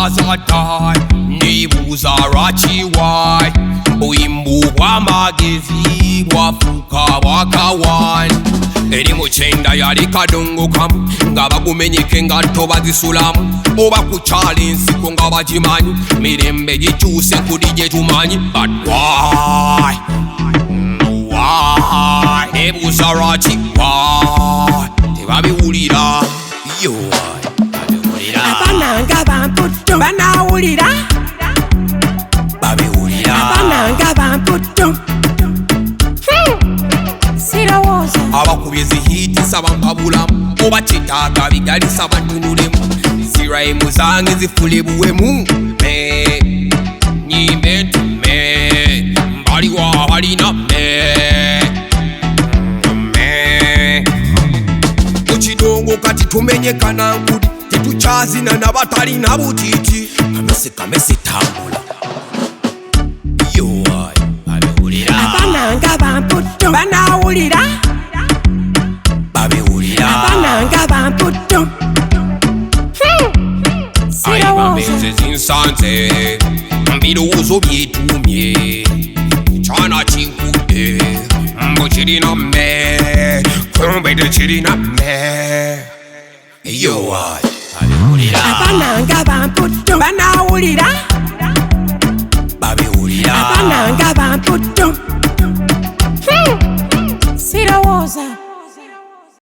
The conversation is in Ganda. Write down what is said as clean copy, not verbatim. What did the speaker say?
Zazatai ndibuza rachiwai Buimbu bwa magezi bwafuka bwakawani Eri muchenda yali kadongo kamu nga bagumenyeke nga tobazisulamu oba kukyala ensiko nga bagimanyi mirembe gikyuse nkudi gye tumanyi but why nebuuza lwaki why tebabiwulira yo babiwulira abananga bamputu banawulira babiwulira abananga bamputu sirowooza abakubye zihiti sabampabulamu oba kyetaaga bigalisa bantunulemu ziraimu zange zifule buwemu nyimbe ntume mbaliwa balina mukidongo kati tumenyekana nkudi tetukyazina nabatalina butiiti kamese tambula yowa babiwulira abananga bamputu banawulira babiwulira abananga bamputu ayibameze zinsanze mbirowoozo byetumye kyana kinkudde mbu kirina mme kumbe tekirina mme yowa babiwulira